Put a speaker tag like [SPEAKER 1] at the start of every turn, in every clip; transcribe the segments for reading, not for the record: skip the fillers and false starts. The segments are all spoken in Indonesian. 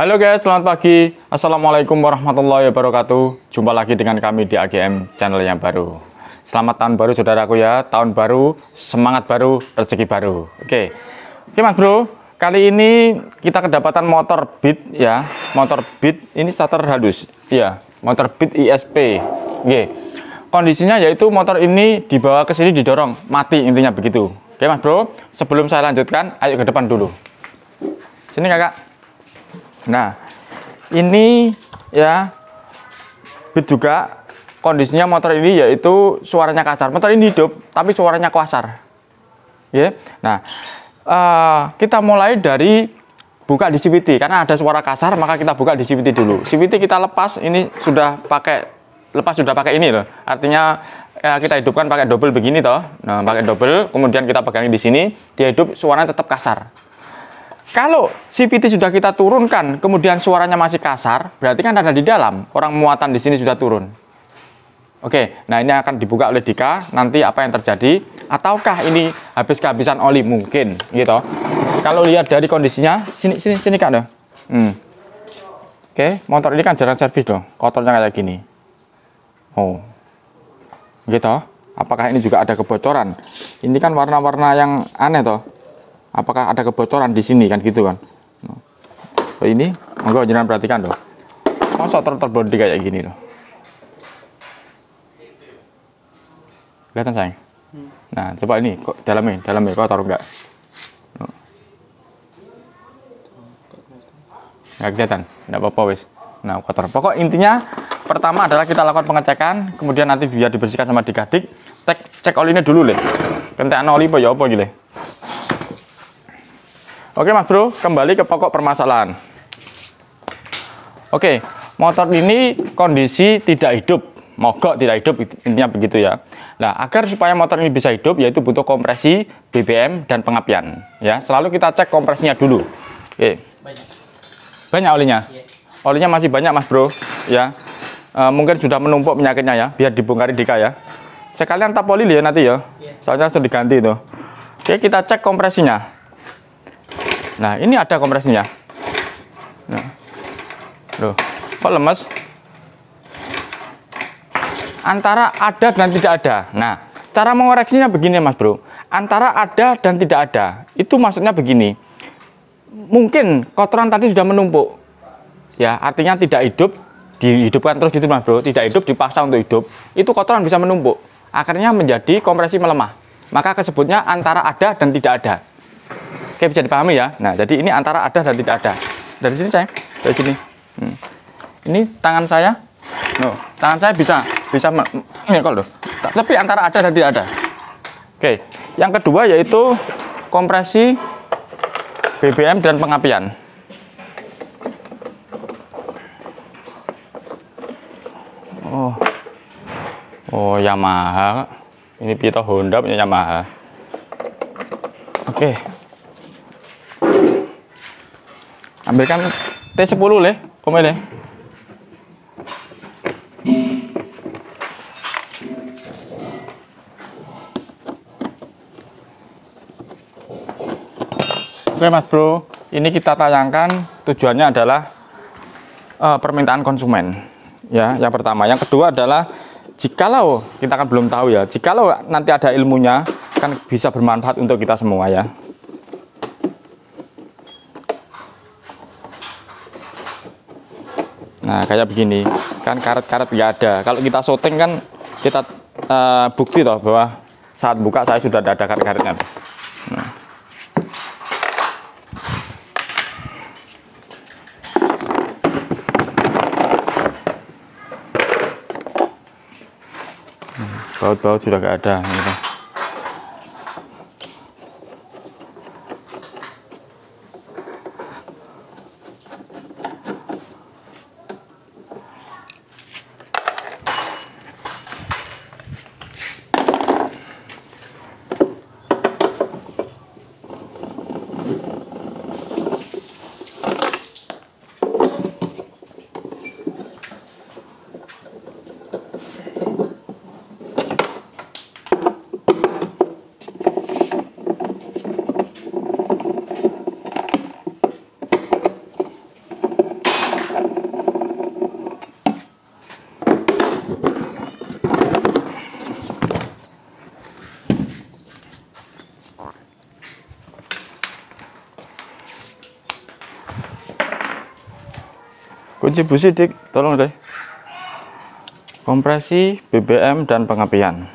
[SPEAKER 1] Halo guys, selamat pagi. Assalamualaikum warahmatullahi wabarakatuh. Jumpa lagi dengan kami di AGM channel yang baru. Selamat tahun baru saudaraku ya. Tahun baru, semangat baru, rezeki baru. Oke Mas bro, kali ini kita kedapatan motor Beat ya. Motor Beat ini starter halus. Iya, motor Beat ISP. Oke. Kondisinya yaitu motor ini dibawa ke sini didorong, mati intinya begitu. Oke Mas bro, sebelum saya lanjutkan, ayo ke depan dulu. Sini kakak. Nah, ini ya Beat juga kondisinya motor ini yaitu suaranya kasar. Motor ini hidup tapi suaranya kasar. Ya. Nah, kita mulai dari buka di CVT karena ada suara kasar, maka kita buka di CVT dulu. CVT kita lepas, ini sudah pakai ini loh. Artinya ya, kita hidupkan pakai double begini toh. Nah, pakai double, kemudian kita pegangin di sini, dia hidup, suaranya tetap kasar. Kalau CVT sudah kita turunkan, kemudian suaranya masih kasar, berarti kan ada di dalam. Orang muatan di sini sudah turun. Oke, nah ini akan dibuka oleh Dika. Nanti apa yang terjadi? Ataukah ini habis kehabisan oli? Mungkin, gitu. Kalau lihat dari kondisinya, sini kak dong. Oke, motor ini kan jarang servis dong. Kotornya kayak gini. Oh, gitu. Apakah ini juga ada kebocoran? Ini kan warna-warna yang aneh toh. Apakah ada kebocoran di sini kan gitu kan? Oh, ini monggo jangan perhatikan loh. Masa terbodi kayak gini loh. Kelihatan sayang. Nah coba ini kok dalamnya kotor enggak? Nggak kelihatan, enggak apa-apa wis. Nah kotor. Pokok intinya pertama adalah kita lakukan pengecekan, kemudian nanti biar dibersihkan sama Dikadik. Cek olinya dulu leh. Kentekan oli apa ya apa gitu. Oke Mas bro, kembali ke pokok permasalahan. Oke, motor ini kondisi tidak hidup, mogok tidak hidup, intinya begitu ya. Nah, agar supaya motor ini bisa hidup, yaitu butuh kompresi, BBM, dan pengapian. Ya, selalu kita cek kompresinya dulu. Oke. Banyak olinya. Olinya masih banyak Mas bro, ya. Mungkin sudah menumpuk penyakitnya ya, biar dibongkari Dika ya. Sekalian tap oli ya nanti ya, soalnya sudah diganti tuh. Oke, kita cek kompresinya. Nah, ini ada kompresinya. Nah. Loh, kok lemes? Antara ada dan tidak ada. Nah, cara mengoreksinya begini Mas bro. Antara ada dan tidak ada. Itu maksudnya begini. Mungkin kotoran tadi sudah menumpuk. Ya, artinya tidak hidup, dihidupkan terus gitu Mas bro. Tidak hidup dipaksa untuk hidup. Itu kotoran bisa menumpuk. Akhirnya menjadi kompresi melemah. Maka kesebutnya antara ada dan tidak ada. Oke, bisa dipahami ya. Nah, jadi ini antara ada dan tidak ada. Dari sini sayang, dari sini. Ini tangan saya. Tangan saya bisa nyekol loh. Tapi antara ada dan tidak ada. Oke, yang kedua yaitu kompresi BBM dan pengapian. Oh, Yamaha. Ini Pito Honda punya Yamaha. Oke. Ambilkan T10 leh, Om le. Oke Mas bro, ini kita tayangkan tujuannya adalah permintaan konsumen. Ya, yang pertama. Yang kedua adalah jikalau kita kan belum tahu ya, jikalau nanti ada ilmunya kan bisa bermanfaat untuk kita semua ya. Nah kayak begini kan karet-karet nggak ada. Kalau kita syuting kan kita bukti toh bahwa saat buka saya sudah ada karet-karetnya. Nah. Baut-baut sudah nggak ada. Gitu. kunci busi dik, tolong deh. Kompresi, BBM dan pengapian.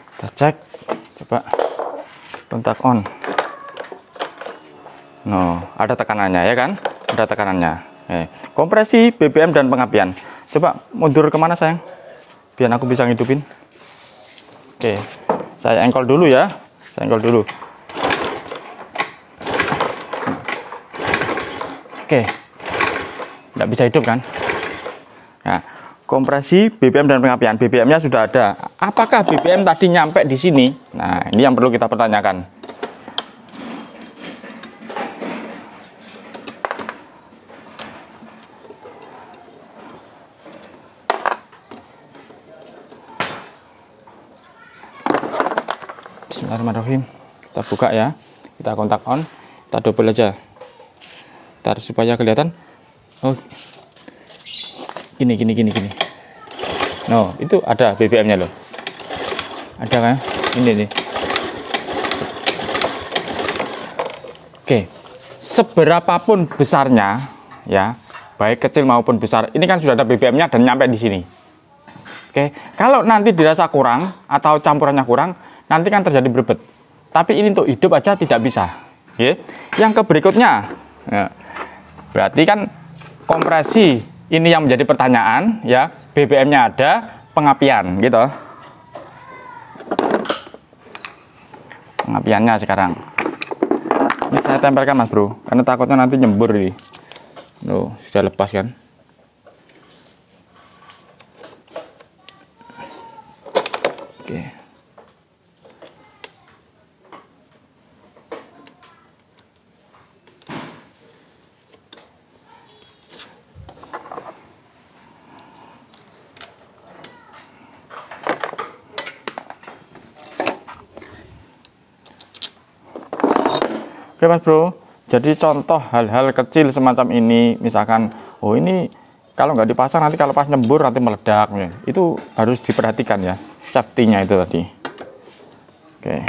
[SPEAKER 1] Kita cek, coba kontak on. No, ada tekanannya ya kan? Ada tekanannya. Kompresi, BBM dan pengapian. Coba mundur kemana sayang? Biar aku bisa ngidupin. Oke, saya engkol dulu ya. Saya engkol dulu. Oke, nggak bisa hidup kan? Nah, kompresi, BBM dan pengapian. BBM-nya sudah ada. Apakah BBM tadi nyampe di sini? Nah, ini yang perlu kita pertanyakan. Bismillahirrahmanirrahim. Kita buka ya. Kita kontak on. Kita double aja. Ntar supaya kelihatan. Oh, gini. No, itu ada BBM-nya loh. Ada kan? Ini nih. Oke. Seberapapun besarnya ya, baik kecil maupun besar, ini kan sudah ada BBM-nya dan nyampe di sini. Oke. Kalau nanti dirasa kurang atau campurannya kurang, nanti kan terjadi berebet. Tapi ini untuk hidup aja tidak bisa. Oke. Yang ke berikutnya. Ya. Berarti kan kompresi ini yang menjadi pertanyaan ya, BBM-nya ada, pengapian gitu. Pengapiannya sekarang. Ini saya tempelkan Mas Bro, karena takutnya nanti nyembur ini. Loh, sudah lepas kan? Oke. Oke Mas Bro, jadi contoh hal-hal kecil semacam ini, misalkan, oh ini kalau nggak dipasang nanti kalau pas nyembur nanti meledak, ya. Itu harus diperhatikan ya, safety-nya itu tadi. Oke.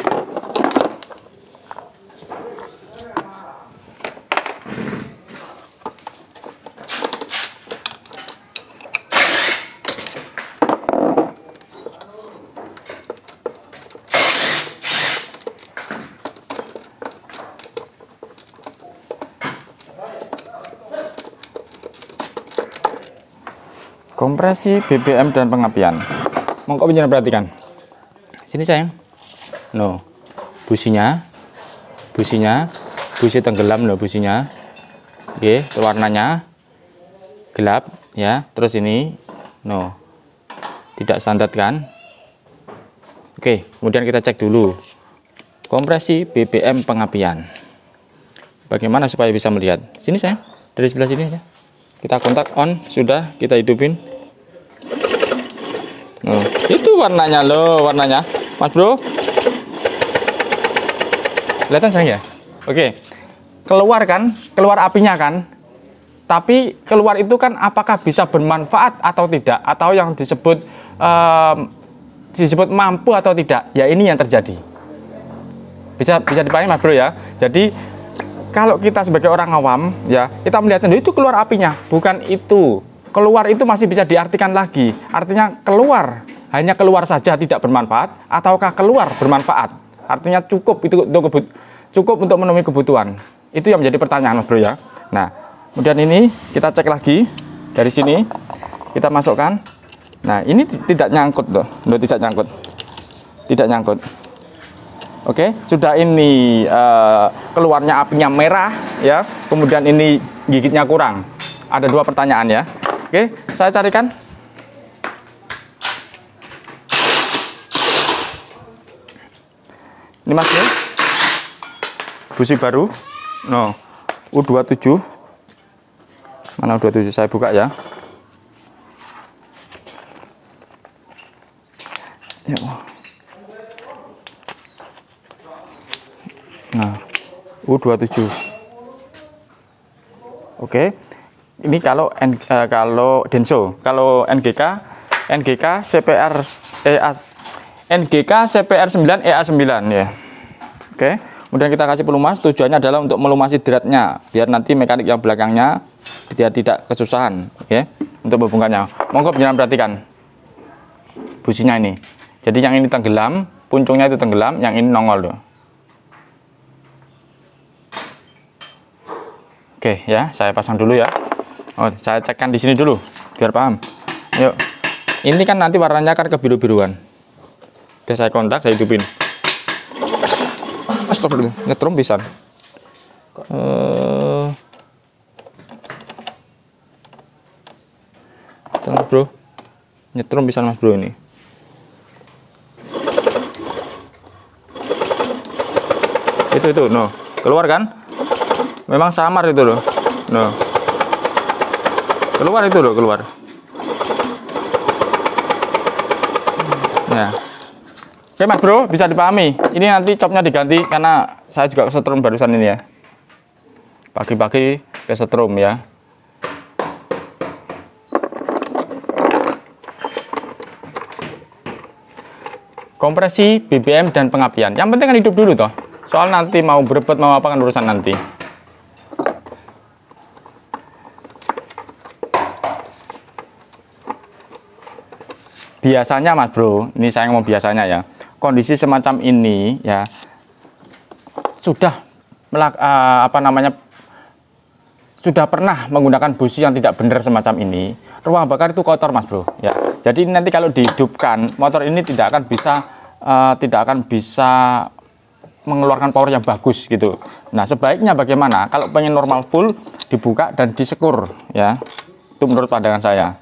[SPEAKER 1] Kompresi, BBM dan pengapian. Monggo penjelasan perhatikan. Sini sayang. No. Busi tenggelam loh businya. Oke, warnanya gelap ya. Terus ini no. Tidak standar kan? Oke, kemudian kita cek dulu. Kompresi, BBM, pengapian. Bagaimana supaya bisa melihat? Sini sayang. Dari sebelah sini aja. Kita kontak on, sudah kita hidupin. Oh, itu warnanya loh, warnanya, Mas Bro. Kelihatan sayang ya? Oke, keluar kan, keluar apinya kan. Tapi keluar itu kan apakah bisa bermanfaat atau tidak, atau yang disebut mampu atau tidak? Ya ini yang terjadi. Bisa dipahami Mas Bro ya. Jadi kalau kita sebagai orang awam ya, kita melihatnya itu keluar apinya, bukan itu. Keluar itu masih bisa diartikan lagi. Artinya keluar, hanya keluar saja tidak bermanfaat, ataukah keluar bermanfaat? Artinya cukup untuk memenuhi kebutuhan. Itu yang menjadi pertanyaan Mas Bro ya. Nah, kemudian ini kita cek lagi dari sini, kita masukkan. Nah, ini tidak nyangkut loh, tidak nyangkut. Oke, sudah ini keluarnya apinya merah ya, kemudian ini gigitnya kurang. Ada dua pertanyaan ya. Oke, saya carikan. Ini Mas ya, busi baru, no, U27. Mana U27? Saya buka ya. Ya. Nah, U27. Oke. Ini kalau kalau Denso, kalau NGK CPR NGK CPR 9 EA 9 ya. Oke. Kemudian kita kasih pelumas, tujuannya adalah untuk melumasi dratnya, biar nanti mekanik yang belakangnya biar tidak kesusahan, oke, untuk membongkarnya. Monggo jangan perhatikan businya ini. Jadi yang ini tenggelam, puncungnya itu tenggelam, yang ini nongol loh. Oke ya, saya pasang dulu ya. Oh, saya cekkan di sini dulu biar paham. Yuk. Ini kan nanti warnanya kan kebiru-biruan. Udah saya kontak, saya hidupin. Astagfirullah, nyetrum pisan. Tengah bro, nyetrum pisan mas bro ini. Itu, no, keluar kan? Memang samar itu loh, no. Keluar itu loh, keluar. Ya. Oke mas bro, bisa dipahami. Ini nanti copnya diganti karena saya juga kesetrum barusan ini ya. Pagi-pagi kesetrum ya. Kompresi, BBM dan pengapian. Yang penting kan hidup dulu toh. Soal nanti mau berebut mau apa kan urusan nanti. Biasanya mas bro, ini saya ngomong biasanya ya, kondisi semacam ini ya sudah sudah pernah menggunakan busi yang tidak benar semacam ini, ruang bakar itu kotor mas bro ya. Jadi nanti kalau dihidupkan motor ini tidak akan bisa mengeluarkan power yang bagus gitu. Nah sebaiknya bagaimana kalau pengen normal full dibuka dan disekur ya, itu menurut pandangan saya.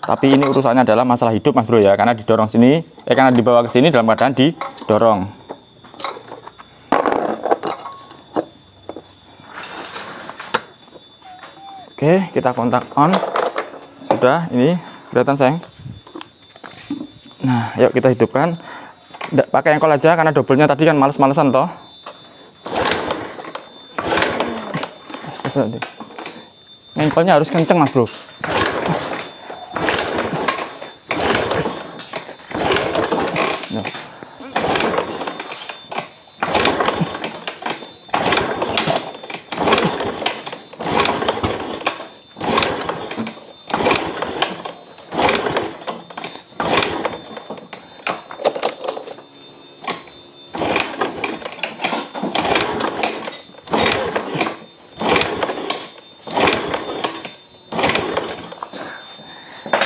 [SPEAKER 1] Tapi ini urusannya adalah masalah hidup mas bro ya, karena didorong sini, karena dibawa ke sini dalam keadaan didorong. Oke, kita kontak on. Sudah, ini kelihatan sayang. Nah, yuk kita hidupkan. Pakai engkol aja karena doublenya tadi kan males-malesan toh. Engkolnya harus kenceng mas bro.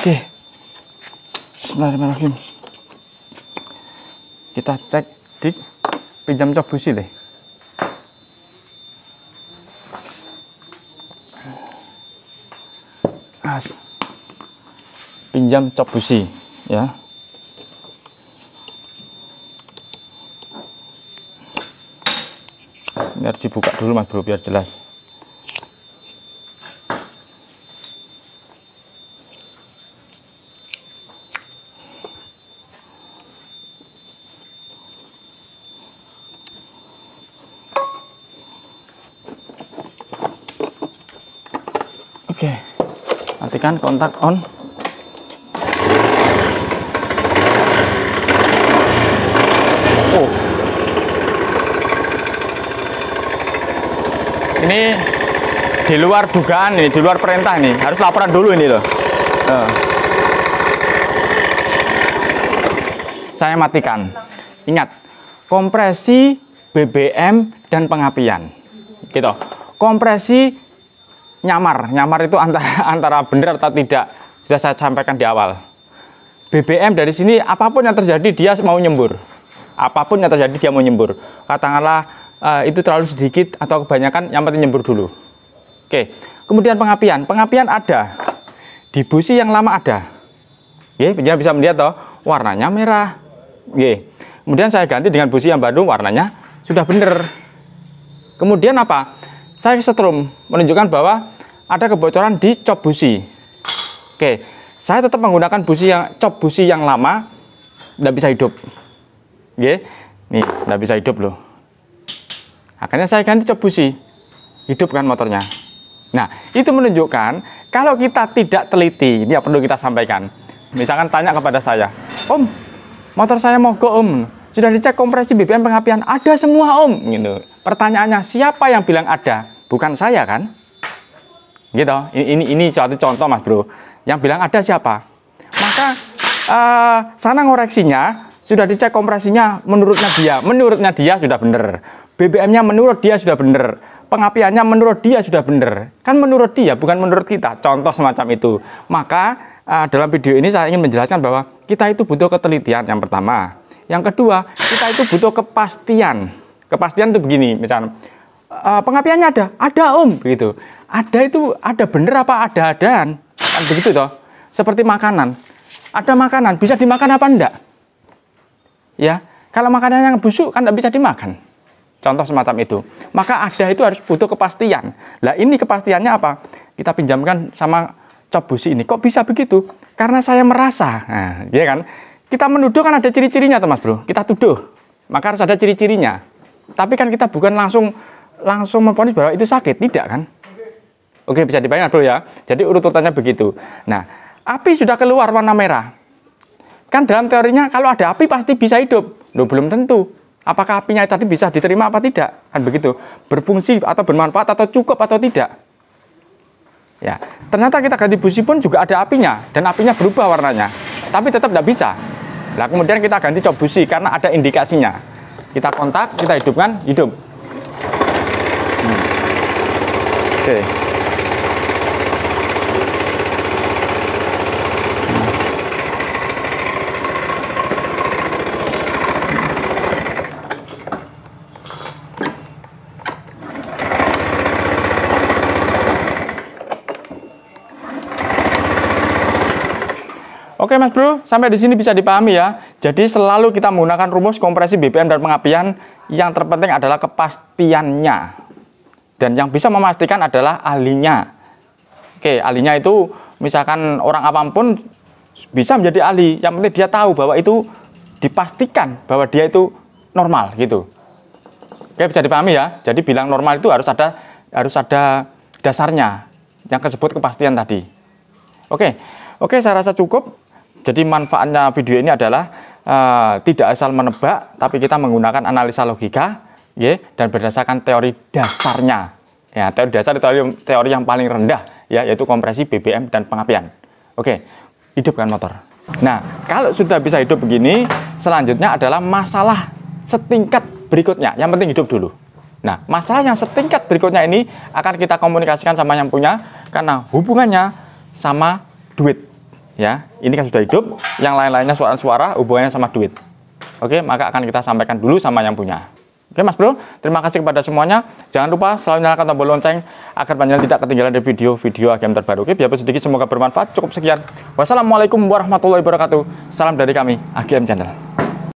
[SPEAKER 1] Oke, bismillahirrahmanirrahim. Kita cek di pinjam cok busi deh. Pinjam cok busi ya. Biar dibuka dulu mas bro biar jelas. Oke, matikan kontak on. Oh, ini di luar dugaan nih, di luar perintah nih, harus laporan dulu ini loh. Saya matikan. Ingat, kompresi, BBM dan pengapian. Gitu. Kompresi nyamar itu antara benar atau tidak, sudah saya sampaikan di awal. BBM dari sini apapun yang terjadi dia mau nyembur, apapun yang terjadi dia mau nyembur. Katakanlah itu terlalu sedikit atau kebanyakan, yang penting nyembur dulu. Oke, kemudian pengapian ada di busi yang lama ada. Penjara bisa melihat toh warnanya merah. Kemudian saya ganti dengan busi yang baru, warnanya sudah benar. Kemudian apa? Saya setrum menunjukkan bahwa ada kebocoran di cop busi. Oke, saya tetap menggunakan cop busi yang lama, tidak bisa hidup. Nih, tidak bisa hidup loh. Akhirnya saya ganti cok busi, hidupkan motornya. Nah, itu menunjukkan kalau kita tidak teliti, ini yang perlu kita sampaikan. Misalkan tanya kepada saya, Om, motor saya mogok Om, sudah dicek kompresi BBM pengapian, ada semua Om. Gitu. Pertanyaannya, siapa yang bilang ada? Bukan saya kan? Gitu. Ini suatu contoh Mas Bro. Yang bilang ada siapa? Maka sana ngoreksinya, sudah dicek kompresinya menurutnya dia sudah benar. BBM-nya menurut dia sudah benar. Pengapiannya menurut dia sudah benar. Kan menurut dia, bukan menurut kita. Contoh semacam itu. Maka dalam video ini saya ingin menjelaskan bahwa kita itu butuh ketelitian yang pertama. Yang kedua, kita itu butuh kepastian. Kepastian itu begini, misalnya pengapiannya ada Om, begitu. Ada itu ada bener apa ada-adaan, kan begitu toh. Seperti makanan, ada makanan bisa dimakan apa enggak? Ya, kalau makanannya yang busuk kan enggak bisa dimakan. Contoh semacam itu. Maka ada itu harus butuh kepastian. Lah ini kepastiannya apa? Kita pinjamkan sama cop busi ini. Kok bisa begitu? Karena saya merasa. Nah, ya kan? Kita menuduh kan ada ciri-cirinya, Mas Bro. Kita tuduh. Maka harus ada ciri-cirinya. Tapi kan kita bukan langsung memvonis bahwa itu sakit, tidak kan? Oke, bisa dibayangkan Bro ya. Jadi urut-urutannya begitu. Nah, api sudah keluar warna merah. Kan dalam teorinya kalau ada api pasti bisa hidup. Loh, belum tentu. Apakah apinya tadi bisa diterima apa tidak? Kan begitu. Berfungsi atau bermanfaat atau cukup atau tidak. Ya, ternyata kita ganti busi pun juga ada apinya dan apinya berubah warnanya. Tapi tetap tidak bisa. Nah, kemudian kita ganti cop busi karena ada indikasinya. Kita kontak, kita hidupkan, hidup. Oke. Oke Mas Bro, sampai di sini bisa dipahami ya. Jadi selalu kita menggunakan rumus kompresi BBM dan pengapian, yang terpenting adalah kepastiannya. Dan yang bisa memastikan adalah ahlinya. Oke, ahlinya itu misalkan orang awam pun bisa menjadi ahli. Yang penting dia tahu bahwa itu dipastikan bahwa dia itu normal gitu. Oke, bisa dipahami ya. Jadi bilang normal itu harus ada dasarnya yang disebut kepastian tadi. Oke, saya rasa cukup. Jadi manfaatnya video ini adalah tidak asal menebak, tapi kita menggunakan analisa logika, ya, dan berdasarkan teori dasarnya. Ya, teori dasar itu teori yang paling rendah, ya, yaitu kompresi BBM dan pengapian. Oke, hidupkan motor. Nah, kalau sudah bisa hidup begini, selanjutnya adalah masalah setingkat berikutnya. Yang penting hidup dulu. Nah, masalah yang setingkat berikutnya ini akan kita komunikasikan sama yang punya, karena hubungannya sama duit. Ya, ini kan sudah hidup, yang lain-lainnya suara-suara hubungannya sama duit. Oke, maka akan kita sampaikan dulu sama yang punya. Oke Mas Bro, terima kasih kepada semuanya. Jangan lupa selalu nyalakan tombol lonceng agar panjenengan tidak ketinggalan dari video-video AGM terbaru. Oke, biarpun sedikit semoga bermanfaat. Cukup sekian. Wassalamualaikum warahmatullahi wabarakatuh. Salam dari kami AGM Channel.